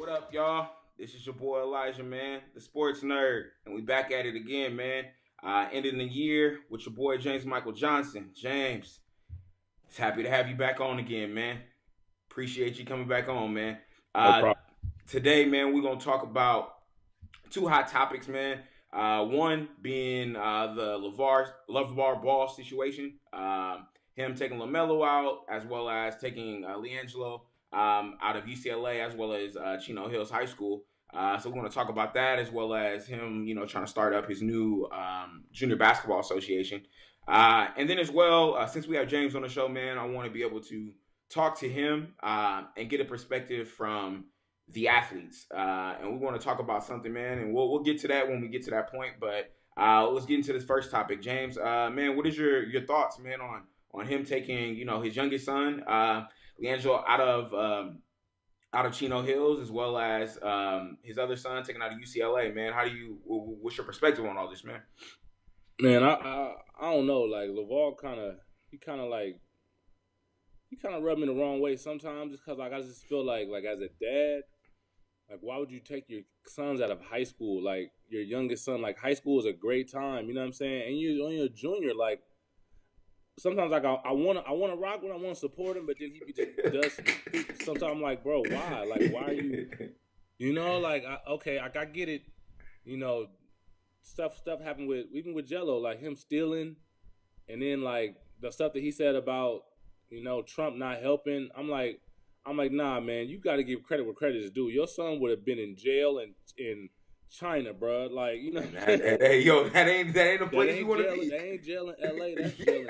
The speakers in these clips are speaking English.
What up, y'all? This is your boy Elijah, man, the sports nerd, and we back at it again, man. Ending the year with your boy James Michael Johnson. James, it's happy to have you back on again, man. Appreciate you coming back on, man. No Uh, problem. Today, man, we're gonna talk about two hot topics, man. One being the Lavar Ball situation, him taking Lamelo out, as well as taking Leangelo out of UCLA, as well as Chino Hills High School. So we want to talk about that, as well as him, trying to start up his new junior basketball association. And then as well, since we have James on the show, man, I want to be able to talk to him and get a perspective from the athletes. And we want to talk about something, man, and we'll get to that when we get to that point. But let's get into this first topic, James. Man, what is your thoughts, man, on him taking his youngest son, Leangelo, out of Chino Hills, as well as his other son taken out of UCLA, man? What's your perspective on all this, man? Man, I don't know. Like Laval he kind of like he kind of rubbed me the wrong way sometimes, just because like I just feel like as a dad, like why would you take your sons out of high school? Like your youngest son, like high school is a great time, you know what I'm saying? And you're only a junior, like sometimes like I wanna rock when I want to support him, but then he just does. Sometimes I'm like, bro, why? Like why are you? Like okay, I get it. You know, stuff happened with even with Jello, like him stealing, and then like the stuff that he said about Trump not helping. I'm like, nah, man, you got to give credit where credit is due. Your son would have been in jail in China, bro. Like Hey, yo, that ain't a that place you ain't want to jail. be. That ain't jail in L.A. That's jail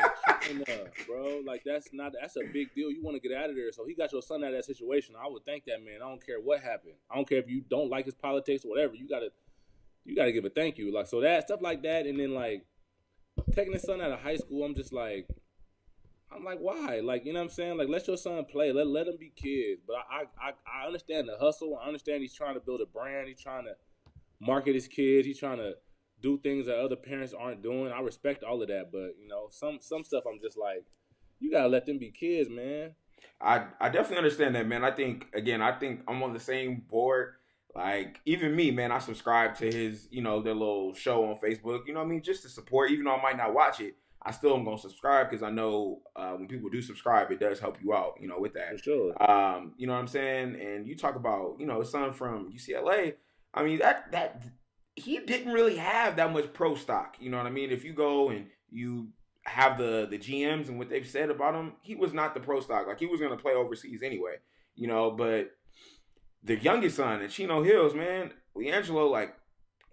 in China, bro. Like that's a big deal. You want to get out of there. So he got your son out of that situation. I would thank that man. I don't care what happened. I don't care if you don't like his politics or whatever. You gotta give a thank you. Like so that stuff like that, and then like taking his son out of high school, I'm like, why? Like, you know what I'm saying? Like, let your son play. Let him be kids. But I understand the hustle. I understand he's trying to build a brand. He's trying to market his kids. He's trying to do things that other parents aren't doing. I respect all of that. But some stuff I'm just like, you gotta let them be kids, man. I definitely understand that, man. I think I'm on the same board. Like even me, man, I subscribe to his, their little show on Facebook. You know what I mean? Just to support, even though I might not watch it, I still am gonna subscribe because I know when people do subscribe, it does help you out, with For that. sure. You know what I'm saying? And you talk about, his son from UCLA. I mean that he didn't really have that much pro stock. You know what I mean? If you go and you have the GMs and what they've said about him, he was not the pro stock. Like he was gonna play overseas anyway, but the youngest son in Chino Hills, man, Leangelo, like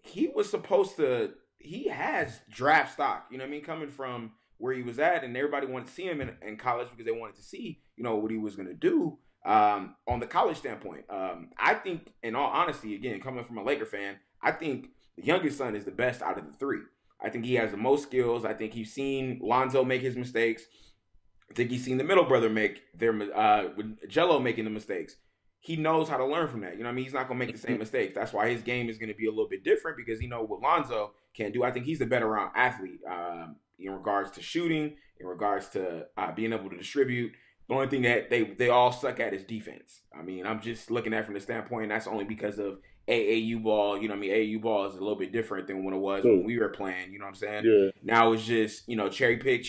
he was supposed to. He has draft stock. You know what I mean? Coming from where he was at, and everybody wanted to see him in college because they wanted to see, what he was gonna do on the college standpoint. I think, in all honesty, again, coming from a Laker fan, I think the youngest son is the best out of the three. I think he has the most skills. I think he's seen Lonzo make his mistakes. I think he's seen the middle brother make with Jello making the mistakes. He knows how to learn from that. You know what I mean? He's not gonna make the same mistakes. That's why his game is gonna be a little bit different because what Lonzo can do. I think he's the better round athlete in regards to shooting, in regards to being able to distribute. The only thing that they all suck at is defense. I mean, I'm just looking at it from the standpoint. That's only because of AAU ball. You know what I mean? AAU ball is a little bit different than when it was when So we were playing. You know what I'm saying? yeah. Now it's just cherry pick.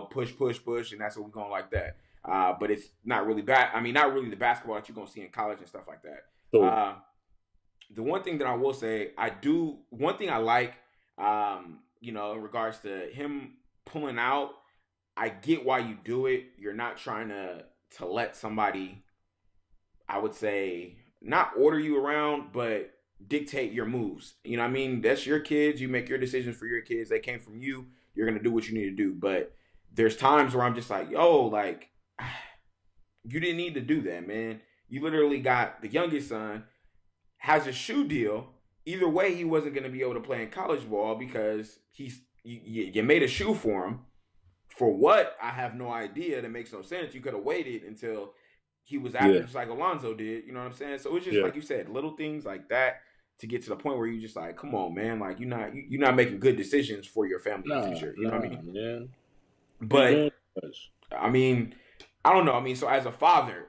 Push, push, push, and that's what we're going like that. But it's not really bad. I mean, not really the basketball that you're gonna see in college and stuff like that. So The one thing that I will say, one thing I like, in regards to him pulling out, I get why you do it. You're not trying to let somebody, I would say, not order you around, but dictate your moves. You know what I mean? That's your kids. You make your decisions for your kids. They came from you. You're gonna do what you need to do. But there's times where I'm just like, yo, like, you didn't need to do that, man. You literally got the youngest son has a shoe deal. Either way, he wasn't going to be able to play in college ball because you made a shoe for him. For what? I have no idea. That makes no sense. You could have waited until he was after, yeah, just like Alonzo did. You know what I'm saying? So it's just yeah. like you said, little things like that to get to the point where you just like, come on, man, like you're not making good decisions for your family in the Nah, future. You know what I nah, mean? man. You're But doing too much. I mean, I don't know. I mean, so as a father,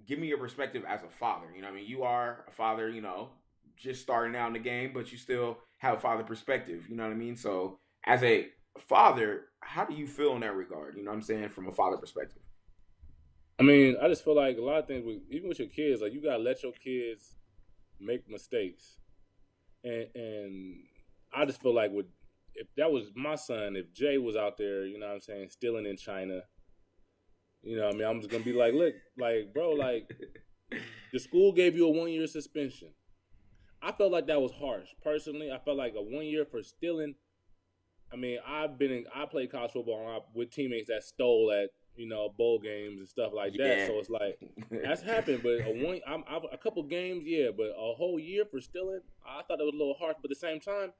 give me your perspective as a father. You know what I mean? You are a father, just starting out in the game, but you still have a father perspective. You know what I mean? So as a father, how do you feel in that regard? You know what I'm saying? From a father perspective. I mean, I just feel like a lot of things, even with your kids, like you gotta let your kids make mistakes, and I just feel like with if that was my son, if Jay was out there, you know what I'm saying, stealing in China, you know what I mean, I'm just gonna be like, look, like bro, like the school gave you a 1 year suspension. I felt like that was harsh. Personally, I felt like a 1 year for stealing. I mean, I played college football with teammates that stole at bowl games and stuff like that. Yeah. So it's like that's happened. But a couple games, yeah, but a whole year for stealing, I thought it was a little harsh. But at the same time,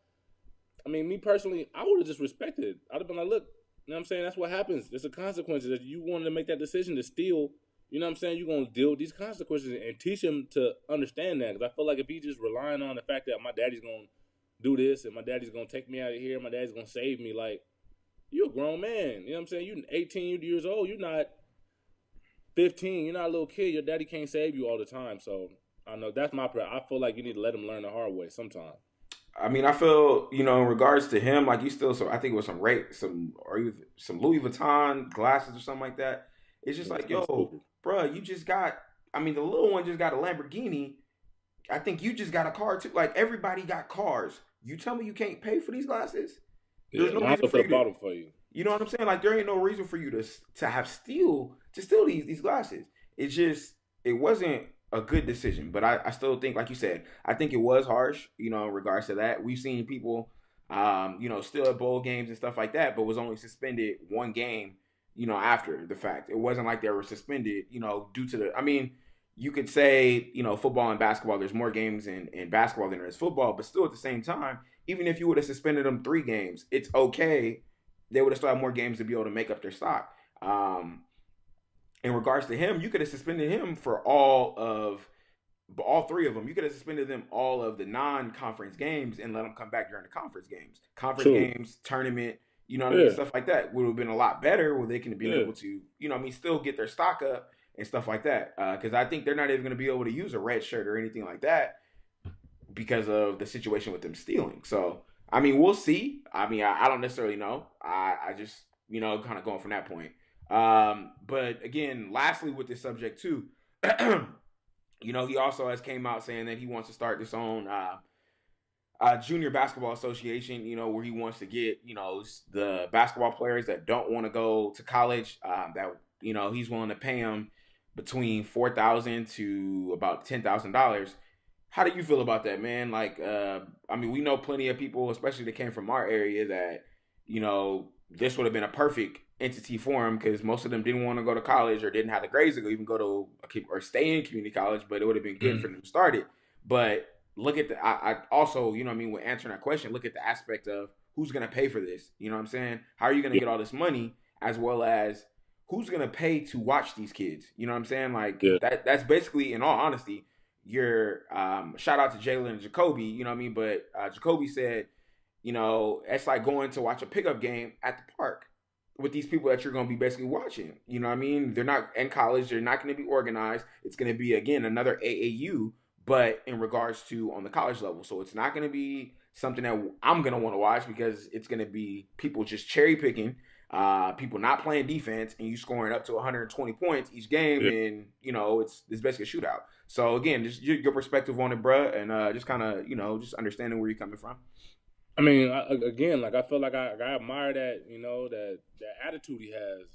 I mean, me personally, I would have just respected it. I'd have been like, look, you know what I'm saying? That's what happens. There's a consequences. If you wanted to make that decision to steal, you know what I'm saying? You're going to deal with these consequences and teach him to understand that. Because I feel like if he just relying on the fact that my daddy's going to do this and my daddy's going to take me out of here, my daddy's going to save me, like, you're a grown man. You know what I'm saying? You're 18 years old. You're not 15. You're not a little kid. Your daddy can't save you all the time. So I know that's my prayer. I feel like you need to let him learn the hard way sometimes. I mean, I feel in regards to him, like you still. So I think it was some Louis Vuitton glasses or something like that. It's just Yeah, it's like, kind of yo, stupid. bruh, you just got. I mean, the little one just got a Lamborghini. I think you just got a car too. Like everybody got cars. You tell me you can't pay for these glasses? There's Yeah, no reason Lonzo for could you have to. bought them for you. You know what I'm saying? Like there ain't no reason for you to steal these glasses. It's just it wasn't a good decision. But I still think, like you said, I think it was harsh. In regards to that, we've seen people, still at bowl games and stuff like that, but was only suspended one game. After the fact, it wasn't like they were suspended. Due to the. I mean, you could say football and basketball. There's more games in basketball than there is football, but still at the same time, even if you would have suspended them 3 games, it's okay. They would have still had more games to be able to make up their stock. In regards to him, you could have suspended him for all 3 of them. You could have suspended them all of the non-conference games and let them come back during the conference games. Conference True. games, tournament, you know what I mean, Yeah. stuff like that would have been a lot better where they can have been Yeah. able to, still get their stock up and stuff like that. Because I think they're not even going to be able to use a red shirt or anything like that because of the situation with them stealing. So I mean, we'll see. I mean, I don't necessarily know. I just kind of going from that point. But again, lastly with this subject too, he also has came out saying that he wants to start this own junior basketball association. Where he wants to get the basketball players that don't want to go to college. That he's willing to pay them between $4,000 to about $10,000. How do you feel about that, man? Like, I mean, we know plenty of people, especially that came from our area, that this would have been a perfect entity for them because most of them didn't want to go to college or didn't have the grades to go even go to or stay in community college, but it would have been good for Mm-hmm. them to start it. But look at I also, what I mean, when answering that question, look at the aspect of who's going to pay for this. You know what I'm saying? How are you going to Yeah. get all this money, as well as who's going to pay to watch these kids? You know what I'm saying? Like Yeah. that's basically, in all honesty, your shout out to Jalen and Jacoby, you know what I mean? But Jacoby said, it's like going to watch a pickup game at the park with these people that you're going to be basically watching. You know what I mean? They're not in college. They're not going to be organized. It's going to be, again, another AAU, but in regards to on the college level. So it's not going to be something that I'm going to want to watch because it's going to be people just cherry picking, people not playing defense, and you scoring up to 120 points each game. Yeah. And, it's basically a shootout. So again, just your perspective on it, bruh, and just kind of, just understanding where you're coming from. I mean, again, like I feel like I admire that, that attitude he has,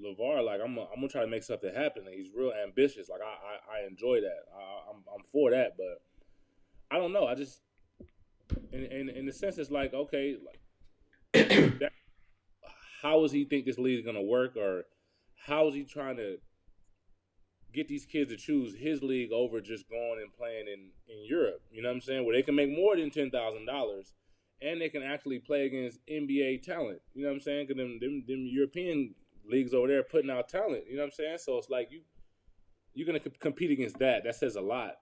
Lavar. Like I'm gonna try to make something happen. He's real ambitious. Like I enjoy that. I'm for that, but I don't know. I just in the sense it's like okay, like that, how does he think this league is gonna work, or how is he trying to get these kids to choose his league over just going and playing in Europe? You know what I'm saying? Where they can make more than $10,000 and they can actually play against NBA talent. You know what I'm saying? Because them European leagues over there putting out talent. You know what I'm saying? So it's like you're gonna compete against that. That says a lot.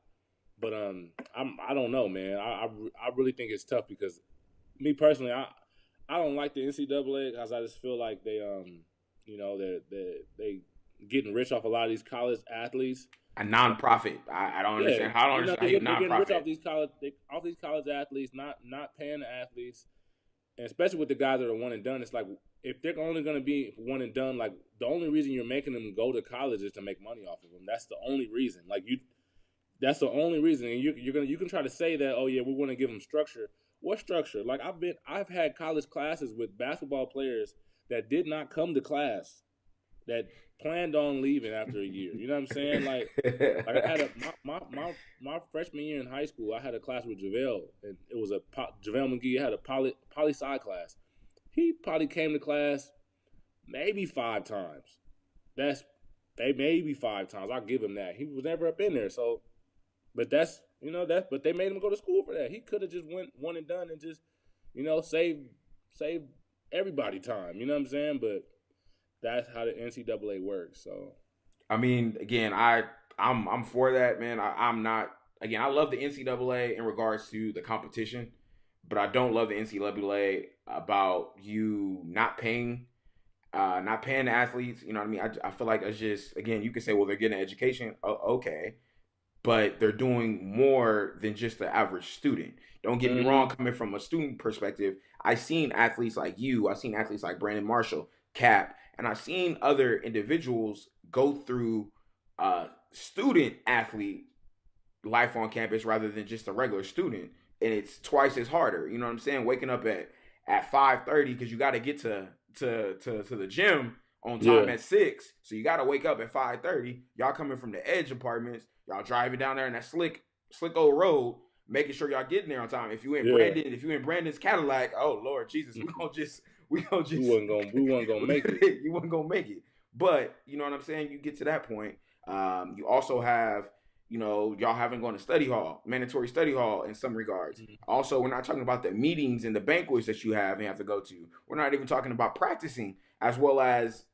But I don't know, man. I really think it's tough because me personally, I don't like the NCAA because I just feel like they they getting rich off a lot of these college athletes. A nonprofit. I don't Yeah, understand. I don't you know, understand how you they're getting rich nonprofit. off these college athletes, not paying the athletes, and especially with the guys that are one and done. It's like if they're only going to be one and done, like the only reason you're making them go to college is to make money off of them. That's the only reason. Like that's the only reason. And you can try to say that, oh yeah, we want to give them structure. What structure? Like I've had college classes with basketball players that did not come to class, that planned on leaving after a year. You know what I'm saying? Like I had my freshman year in high school, I had a class with JaVale, and it was JaVale McGee had a poli sci class. He probably came to class maybe 5 times. That's maybe 5 times. I'll give him that. He was never up in there. So, but that's but they made him go to school for that. He could have just went one and done and just save everybody time. You know what I'm saying? But that's how the NCAA works. So I mean, again, I'm for that, man. I'm not. Again, I love the NCAA in regards to the competition, but I don't love the NCAA about you not paying the athletes. You know what I mean? I feel like it's just, again, you can say, well, they're getting an education. Okay, but they're doing more than just the average student. Don't get me wrong, coming from a student perspective, I've seen athletes like you, I've seen athletes like Brandon Marshall, Cap, and I've seen other individuals go through student athlete life on campus rather than just a regular student. And it's twice as harder. You know what I'm saying? Waking up at 5:30 because you got to get to the gym on time yeah, at 6. So you got to wake up at 5:30. Y'all coming from the edge apartments. Y'all driving down there in that slick old road, making sure y'all getting there on time. yeah, If you in Brandon's Cadillac, oh Lord Jesus, we gonna just we wasn't gonna make it. you wasn't gonna make it. But you know what I'm saying? You get to that point. You also have, y'all haven't gone to study hall, mandatory study hall in some regards. Also, we're not talking about the meetings and the banquets that you have to go to. We're not even talking about practicing as well as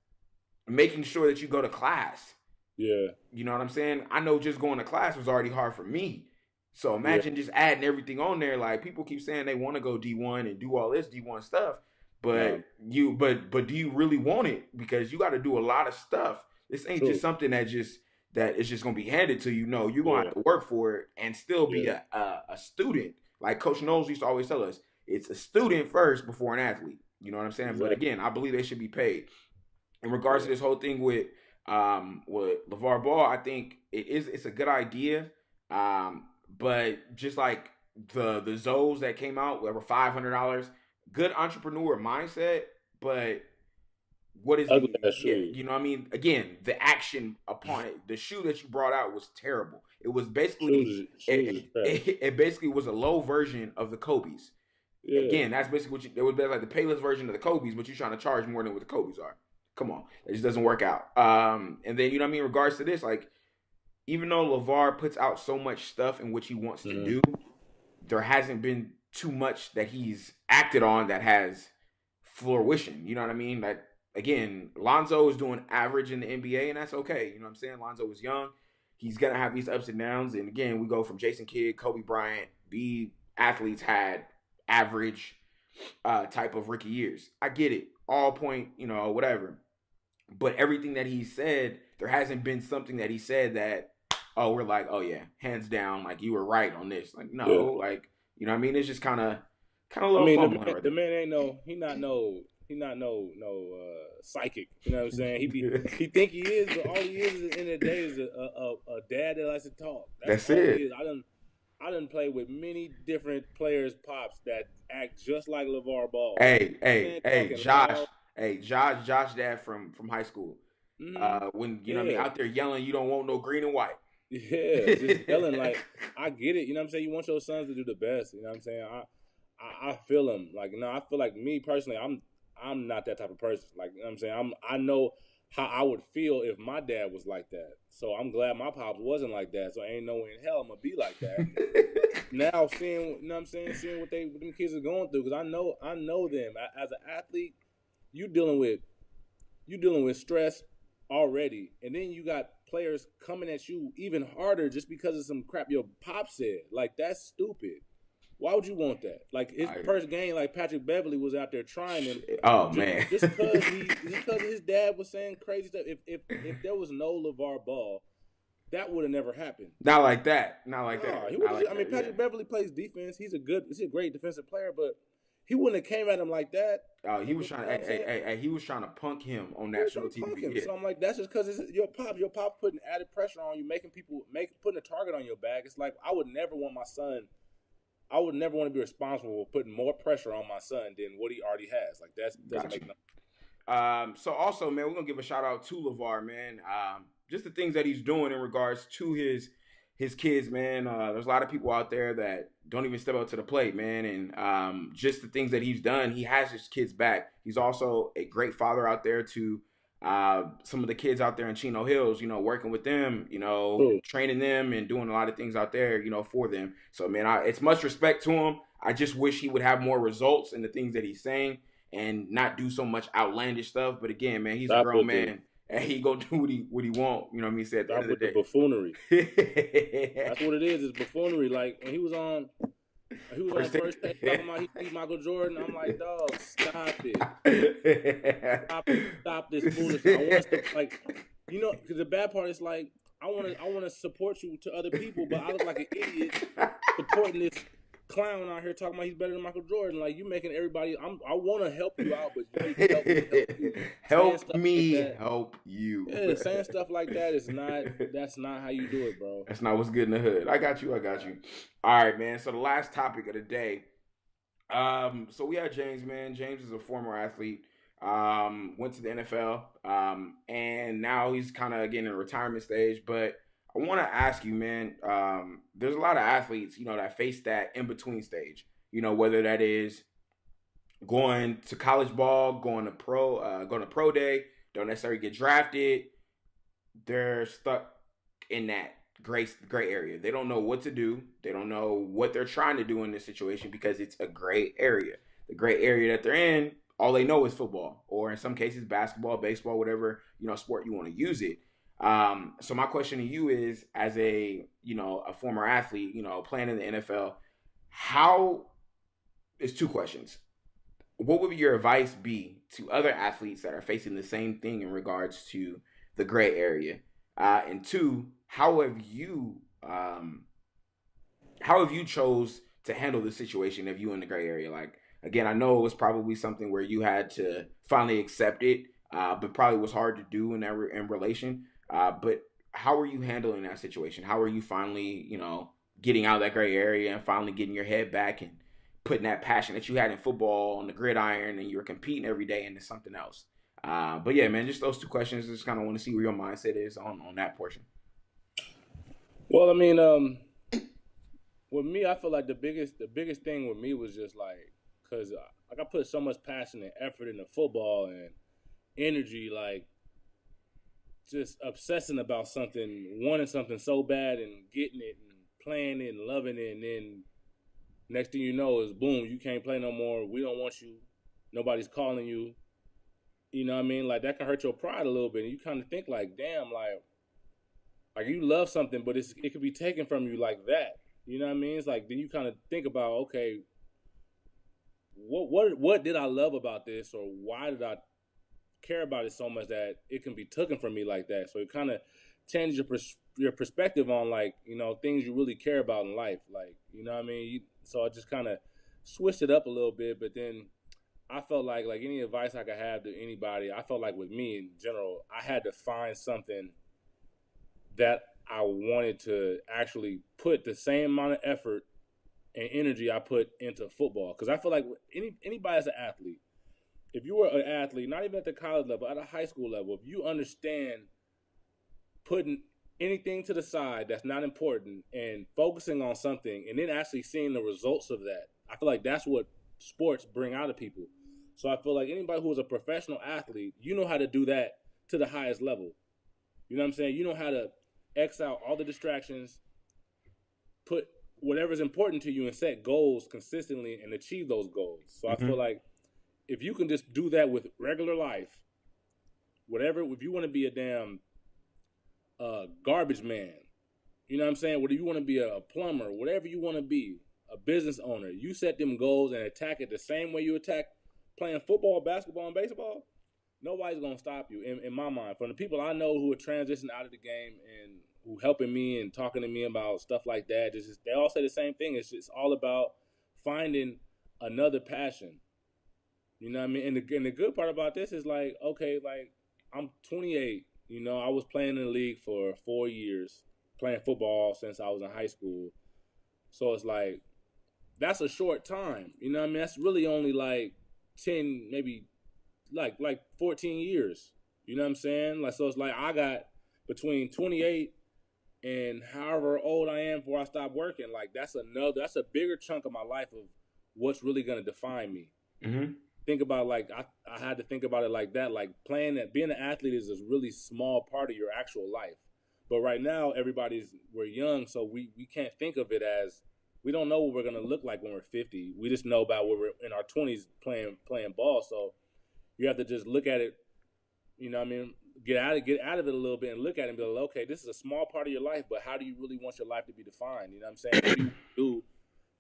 making sure that you go to class. Yeah, You know what I'm saying? I know just going to class was already hard for me. So yeah, imagine just adding everything on there. Like, people keep saying they want to go D1 and do all this D1 stuff, but no, but do you really want it? Because you got to do a lot of stuff. This ain't just true. something that is just gonna be handed to you. No, you're gonna Yeah, have to work for it and still be yeah, a student. Like Coach Knowles used to always tell us, it's a student first before an athlete. You know what I'm saying? But exactly. again, I believe they should be paid. In regards Yeah, to this whole thing with Lavar Ball, I think it's a good idea. But just like the Zoes that came out that were $500, good entrepreneur mindset, but what is ugly the ass yeah, shoes. you know what I mean? Again, the action upon it, the shoe that you brought out was terrible. It was basically Shoes is trash. it basically was a low version of the Kobe's. Yeah, Again, that's basically what it would be like the Payless version of the Kobe's, but you're trying to charge more than what the Kobe's are. Come on, it just doesn't work out. And then, you know what I mean. In regards to this, like, even though Lavar puts out so much stuff in which he wants to mm-hmm. do, there hasn't been too much that he's acted on that has fruition. You know what I mean? That, again, Lonzo is doing average in the NBA, and that's okay. You know what I'm saying? Lonzo is young. He's gonna have these ups and downs. And again, we go from Jason Kidd, Kobe Bryant. The athletes had average type of rookie years. I get it. All point, whatever. But everything that he said, there hasn't been something that he said that, oh, we're like, oh yeah, hands down, like, you were right on this. Like, Yeah. no, like, you know what I mean? It's just kind of a I little mean, fumbling right the man ain't he not psychic. You know what I'm saying? there. He think he is, but all he is at the end of the day is a dad that likes to talk. That's That's all he it. is. I done play with many different players, pops that act just like LeVar Ball. Hey, hey, Man, hey, talking Josh. loud. Hey, Josh dad from high school. When, you know what I mean, Yeah. out there yelling, you don't want no green and white. Yeah, just yelling like I get it. You know what I'm saying? You want your sons to do the best. You know what I'm saying? I feel them. Like, I feel like me personally, I'm not that type of person. Like, you know what I'm saying? I know how I would feel if my dad was like that. So I'm glad my pops wasn't like that. So ain't no way in hell I'm gonna be like that. Now seeing, you know what I'm saying, seeing what them kids are going through, because I know them as an athlete. You dealing with stress already, and then you got players coming at you even harder just because of some crap your pop said. Like, that's stupid. Why would you want that? Like his I, first game, like Patrick Beverly was out there trying him, oh just man. just cause just cause his dad was saying crazy stuff. If there was no LeVar Ball, that would have never happened. Not like that. Not like Nah, that. he would. Not like I mean, that. Yeah. Patrick Beverly plays defense. He's a great defensive player, but he wouldn't have came at him like that. He was You trying. know what I'm saying? He was trying to punk him on He was national trying to punk TV. him. Yeah. So I'm like, that's just because it's your pop. Your pop putting added pressure on you, putting a target on your back. It's like I would never want my son. I would never want to be responsible for putting more pressure on my son than what he already has. Like that doesn't Gotcha. make no. So also, man, we're gonna give a shout out to LeVar, man. Just the things that he's doing in regards to his kids, man. There's a lot of people out there that don't even step up to the plate, man. And just the things that he's done, he has his kids back. He's also a great father out there to some of the kids out there in Chino Hills, you know, working with them, you know, True. training them and doing a lot of things out there, you know, for them. So, man, it's much respect to him. I just wish he would have more results in the things that he's saying and not do so much outlandish stuff. But again, man, he's a Stop grown with the man and he gonna do what he want. You know what I mean? Say at the end stop of with the the buffoonery. day. That's what it is. It's buffoonery. Like when he was on First first take take. talking about he beat Michael Jordan. I'm like, dog, stop it. Stop this foolishness. I want us to because the bad part is like I want to support you to other people, but I look like an idiot supporting this clown out here talking about he's better than Michael Jordan. Like you making everybody. I want to help you out, but you need to help me help you. Help me help you. Yeah, saying stuff like that is not. That's not how you do it, bro. That's not what's good in the hood. I got you. All right, man. So the last topic of the day. So we had James, man. James is a former athlete. Went to the NFL. And now he's kind of again in a retirement stage. But I want to ask you, man. There's a lot of athletes, you know, that face that in between stage. You know, whether that is going to college ball, going to pro day, don't necessarily get drafted. They're stuck in that gray area. They don't know what to do. They don't know what they're trying to do in this situation because it's a gray area. The gray area that they're in, all they know is football, or in some cases basketball, baseball, whatever, you know, sport you want to use it. So my question to you is, as a former athlete, you know, playing in the NFL, how it's two questions. What would your advice be to other athletes that are facing the same thing in regards to the gray area? And two, how have you chose to handle the situation of you in the gray area? Like again, I know it was probably something where you had to finally accept it, but probably was hard to do in that in relation. But how are you handling that situation? How are you finally, you know, getting out of that gray area and finally getting your head back and putting that passion that you had in football on the gridiron and you were competing every day into something else? But yeah, man, just those two questions. Just kind of want to see where your mindset is on that portion. Well, I mean, with me, I feel like the biggest thing with me was just like, cause like I put so much passion and effort into football and energy, like just obsessing about something, wanting something so bad and getting it and playing it and loving it, and then next thing you know is boom, you can't play no more. We don't want you. Nobody's calling you. You know what I mean? Like that can hurt your pride a little bit, and you kind of think like, damn, like you love something, but it could be taken from you like that. You know what I mean? It's like then you kind of think about, okay, what did I love about this, or why did I care about it so much that it can be taken from me like that? So it kind of changes your perspective on like things you really care about in life, like you know what I mean. So I just kind of switched it up a little bit, but then I felt like any advice I could have to anybody, I felt like with me in general, I had to find something that I wanted to actually put the same amount of effort and energy I put into football. Because I feel like anybody as an athlete, if you were an athlete, not even at the college level, at a high school level, if you understand putting anything to the side that's not important and focusing on something and then actually seeing the results of that, I feel like that's what sports bring out of people. So I feel like anybody who is a professional athlete, you know how to do that to the highest level. You know what I'm saying? You know how to X out all the distractions, put whatever's important to you, and set goals consistently and achieve those goals. So I feel Mm-hmm. like if you can just do that with regular life, whatever, if you want to be a damn garbage man, you know what I'm saying? Whether you want to be a plumber, whatever you want to be, a business owner, you set them goals and attack it the same way you attack playing football, basketball, and baseball, nobody's gonna stop you. In my mind, from the people I know who are transitioning out of the game and who helping me and talking to me about stuff like that, they all say the same thing. It's just all about finding another passion. You know what I mean? And the good part about this is like, okay, like I'm 28. You know, I was playing in the league for 4 years, playing football since I was in high school. So it's like that's a short time. You know what I mean? That's really only like 10, maybe like 14 years. You know what I'm saying? Like so it's like I got between 28 and however old I am before I stop working, like that's a bigger chunk of my life of what's really gonna define me. Mm-hmm. Think about like I had to think about it like that. Like playing that being an athlete is a really small part of your actual life. But right now we're young, so we can't think of it as we don't know what we're gonna look like when we're 50. We just know about when we're in our 20s playing ball. So you have to just look at it, you know what I mean, get out of it a little bit and look at it and be like, okay, this is a small part of your life, but how do you really want your life to be defined? You know what I'm saying? What do you do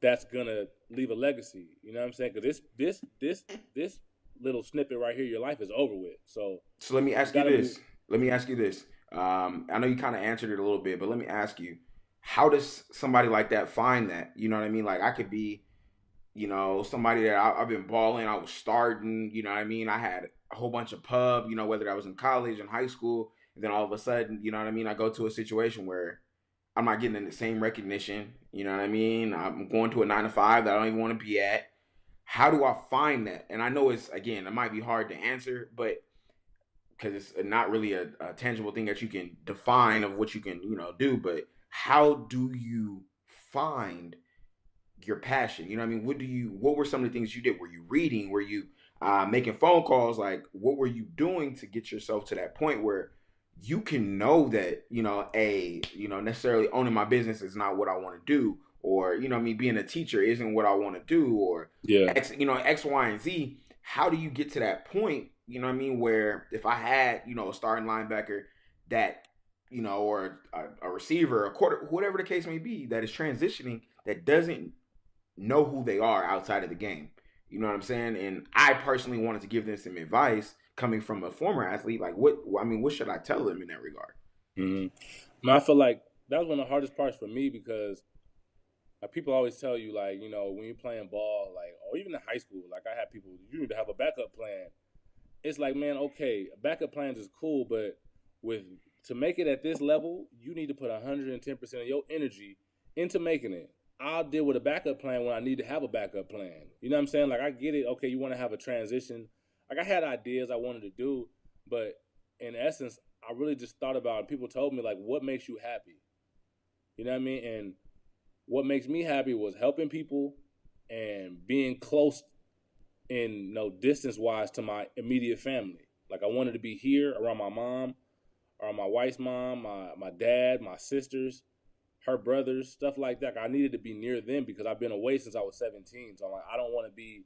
that's gonna leave a legacy? You know what I'm saying? Because this little snippet right here, your life is over with. So let me You ask you gotta move. this. Let me ask you this. I know you kind of answered it a little bit, but let me ask you: how does somebody like that find that? You know what I mean? Like I could be, somebody that I've been balling. I was starting. You know what I mean? I had a whole bunch of pub. Whether I was in college and high school, and then all of a sudden, you know what I mean? I go to a situation where I'm not getting the same recognition. You know what I mean? I'm going to a 9 to 5 that I don't even want to be at. How do I find that? And I know it might be hard to answer, but because it's not really a tangible thing that you can define of what you can do. But how do you find your passion? You know what I mean? What were some of the things you did? Were you reading? Were you making phone calls? Like what were you doing to get yourself to that point where you can know that necessarily owning my business is not what I want to do, or being a teacher isn't what I want to do, or Yeah. X, Y, and Z. How do you get to that point? You know what I mean? Where if I had a starting linebacker that or a receiver, a quarter, whatever the case may be, that is transitioning, that doesn't know who they are outside of the game. You know what I'm saying? And I personally wanted to give them some advice coming from a former athlete. Like, what should I tell them in that regard? I feel like that was one of the hardest parts for me because like people always tell you like when you're playing ball like or even in high school like I had people you need to have a backup plan. It's like, man, okay, backup plans is cool, but with to make it at this level, you need to put 110% of your energy into making it. I'll deal with a backup plan when I need to have a backup plan. You know what I'm saying? Like I get it. Okay, you want to have a transition. Like I had ideas I wanted to do, but in essence, I really just thought about it. People told me like, what makes you happy? You know what I mean? And what makes me happy was helping people and being close in distance wise to my immediate family. Like I wanted to be here around my mom, around my wife's mom, my dad, my sisters, her brothers, stuff like that. I needed to be near them because I've been away since I was 17. So I'm like, I don't want to be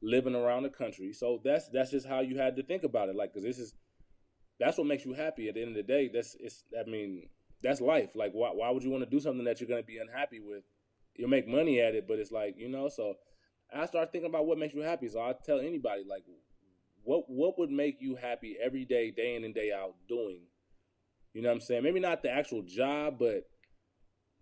living around the country. So that's just how you had to think about it. Like, cause that's what makes you happy at the end of the day. That's life. Like, why would you want to do something that you're going to be unhappy with? You'll make money at it, but it's like, so I start thinking about what makes you happy. So I tell anybody, like, what would make you happy every day in and day out doing? You know what I'm saying? Maybe not the actual job, but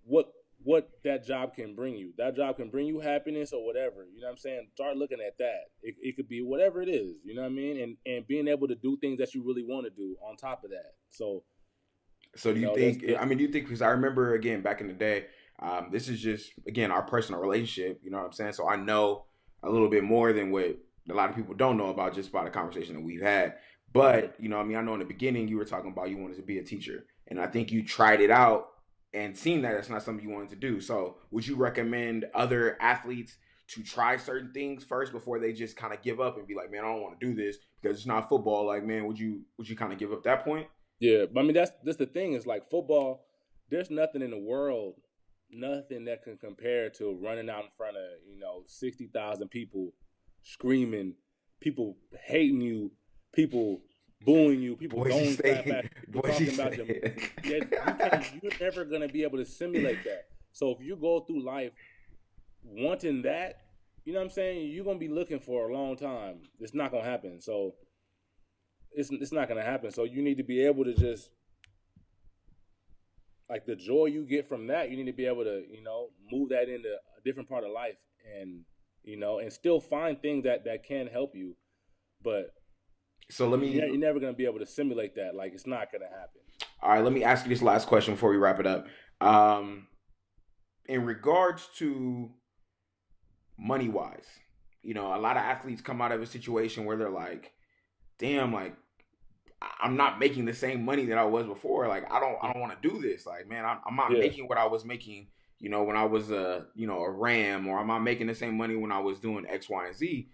what that job can bring you. That job can bring you happiness or whatever. You know what I'm saying? Start looking at that. It could be whatever it is. You know what I mean? And being able to do things that you really want to do on top of that. So do you That's think? I mean, do you think? Because I remember again back in the day. This is just again our personal relationship. You know what I'm saying? So I know a little bit more than what a lot of people don't know about just by the conversation that we've had. But I know in the beginning you were talking about you wanted to be a teacher, and I think you tried it out and seen that it's not something you wanted to do. So would you recommend other athletes to try certain things first before they just kind of give up and be like, man, I don't want to do this because it's not football? Like, man, would you kind of give up that point? Yeah, but I mean that's the thing is like football. There's nothing in the world, nothing that can compare to running out in front of 60,000 people, screaming, people hating you, people booing you, people Boise throwing crap State, at you, people Boise talking about you. State. Yeah, you can't. You're never gonna be able to simulate that. So if you go through life wanting that, you know what I'm saying? You're gonna be looking for a long time. It's not gonna happen. So it's not gonna happen. So you need to be able to just like the joy you get from that. You need to be able to move that into a different part of life, and and still find things that can help you. But So let me. you're never gonna be able to simulate that. Like it's not gonna happen. All right, let me ask you this last question before we wrap it up. Um, in regards to money wise, a lot of athletes come out of a situation where they're like, damn, like I'm not making the same money that I was before. Like I don't want to do this. Like man, I'm not Yeah. making what I was making, when I was a Ram, or I'm not making the same money when I was doing X, Y, and Z.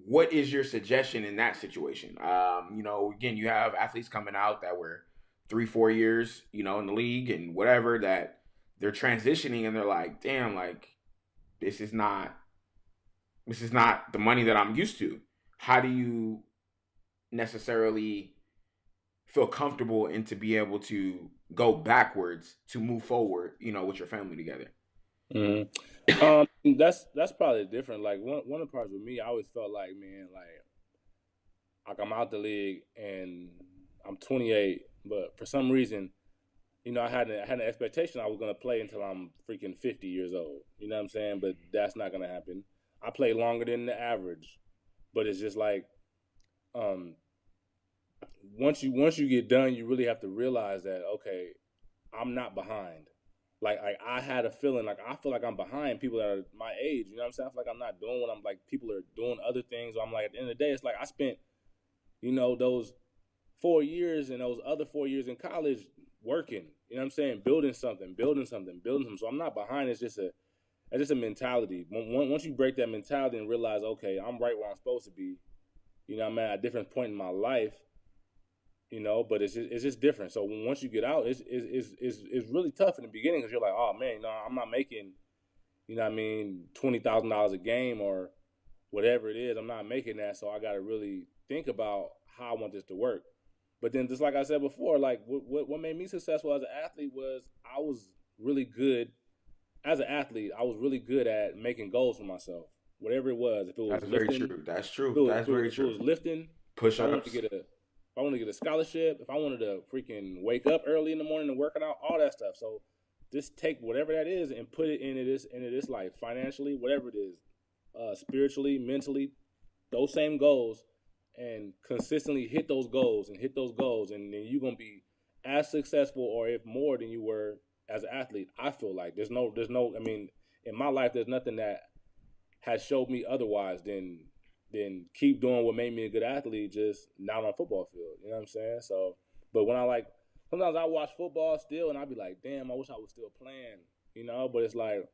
What is your suggestion in that situation? Again, you have athletes coming out that were 3-4 years, in the league and whatever, that they're transitioning and they're like, damn, like this is not the money that I'm used to. How do you necessarily feel comfortable and to be able to go backwards to move forward, with your family together? That's probably different. Like one of the parts with me, I always felt like, man, like I'm out the league and I'm 28, but for some reason, I had an expectation I was gonna play until I'm freaking 50 years old. You know what I'm saying? But that's not gonna happen. I play longer than the average, but it's just like, um, once you get done, you really have to realize that okay, I'm not behind. Like I had a feeling like I feel like I'm behind people that are my age. You know what I'm saying? I feel like I'm not doing what I'm like. People are doing other things. So I'm like, at the end of the day, it's like I spent those 4 years and those other 4 years in college working. You know what I'm saying? Building something, building something, building something. So I'm not behind. It's just a mentality. Once you break that mentality and realize, okay, I'm right where I'm supposed to be. I'm at a different point in my life. But it's just different. So once you get out, it's really tough in the beginning because you're like, oh man, I'm not making, what I mean, $20,000 a game or whatever it is. I'm not making that, so I got to really think about how I want this to work. But then, just like I said before, like what made me successful as an athlete was I was really good as an athlete. I was really good at making goals for myself, whatever it was. If it was That's very lifting, true. That's true. That's very if it true. was lifting, Push if I wanted to ups. get a scholarship, if I wanted to freaking wake up early in the morning and working out, all that stuff. So just take whatever that is and put it into this life, financially, whatever it is, spiritually, mentally, those same goals, and consistently hit those goals and hit those goals, and then you're gonna be as successful or if more than you were as an athlete. I feel like there's no. I mean, in my life, there's nothing that has showed me otherwise than keep doing what made me a good athlete, just not on a football field. You know what I'm saying? So, but when I like, sometimes I watch football still, and I be like, damn, I wish I was still playing. But it's like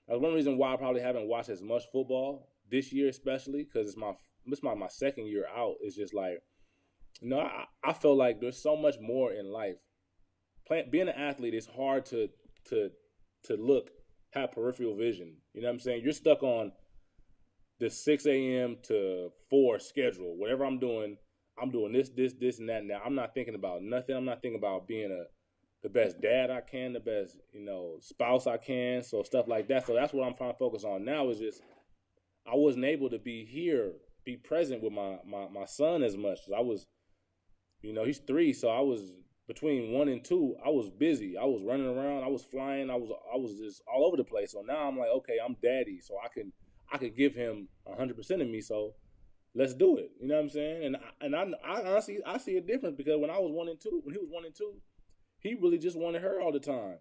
that's one reason why I probably haven't watched as much football this year, especially because it's my second year out. It's just like I feel like there's so much more in life. Being an athlete, it's hard to to have peripheral vision. You know what I'm saying? You're stuck on the 6 a.m. to 4 schedule. Whatever I'm doing this, and that. Now I'm not thinking about nothing. I'm not thinking about being the best dad I can, the best spouse I can. So stuff like that. So that's what I'm trying to focus on now. Is just I wasn't able to be here, be present with my son as much as I was. He's 3, so I was between 1 and 2. I was busy. I was running around. I was flying. I was just all over the place. So now I'm like, okay, I'm daddy, so I could give him 100% of me. So let's do it. You know what I'm saying? And I honestly I see a difference because when I was 1 and 2, when he was 1 and 2, he really just wanted her all the time.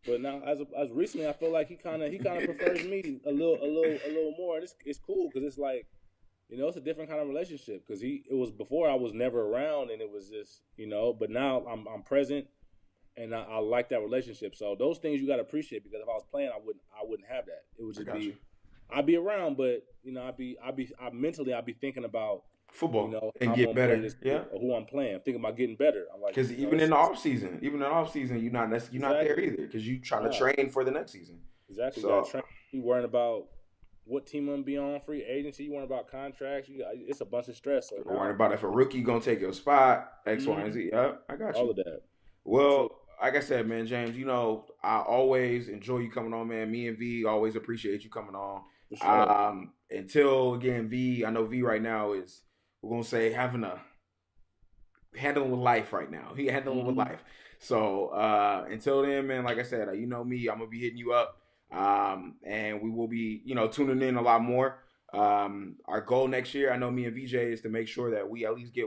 But now, as recently, I feel like he kind of prefers me a little more. It's cool because it's like it's a different kind of relationship because it was before I was never around and it was just but now I'm present and I like that relationship. So those things you got to appreciate because if I was playing, I wouldn't have that. It would I just got you. be I'd be around, but I'd be thinking about Football and how I'm get gonna play better. this Yeah. or who I'm playing. I'm thinking about getting better. I'm like Because even in the off season, you're not there exactly either. Because you trying to nah train for the next season. exactly. You got to So train. You worrying about what team I'm gonna be on, free agency. You worrying about contracts. It's a bunch of stress. So worrying now, about if a rookie gonna take your spot, X, Y, and mm-hmm, Z. Yeah, I got all you. of that. Well, So. like I said, man, James, I always enjoy you coming on, man. Me and V always appreciate you coming on. For sure. Until again, V, I know V right now is, we're gonna say, having a handling with life right now. He handling with Mm-hmm. life. So until then, man, like I said, you know me, I'm gonna be hitting you up, and we will be, tuning in a lot more. Our goal next year, I know me and VJ, is to make sure that we at least get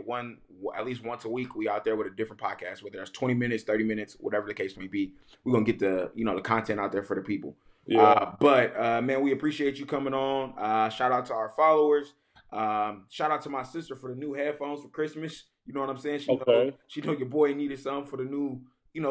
at least once a week, we out there with a different podcast, whether it's 20 minutes, 30 minutes, whatever the case may be. We're gonna get the content out there for the people. Yeah. But man, we appreciate you coming on. Shout out to our followers. Shout out to my sister for the new headphones for Christmas. You know what I'm saying? Okay. She know your boy needed something for the new,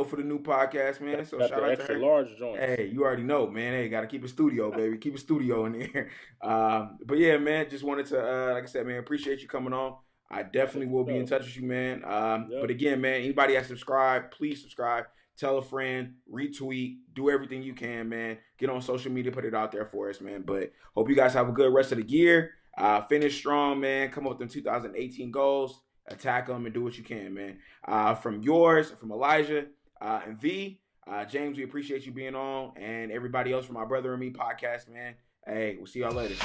for the new podcast, man. So Got shout the out to extra her. large joints. Hey, you already know, man. Hey, gotta keep a studio, baby. Keep a studio in there. But yeah, man, just wanted to, like I said, man, appreciate you coming on. I definitely will be in touch with you, man. But Yep. again, man, anybody that subscribe, please subscribe. Tell a friend, retweet, do everything you can, man. Get on social media, put it out there for us, man. But hope you guys have a good rest of the year. Finish strong, man. Come up with them 2018 goals. Attack them and do what you can, man. From yours, from Elijah and V, James, we appreciate you being on, and everybody else from My Brother and Me podcast, man. Hey, we'll see y'all later.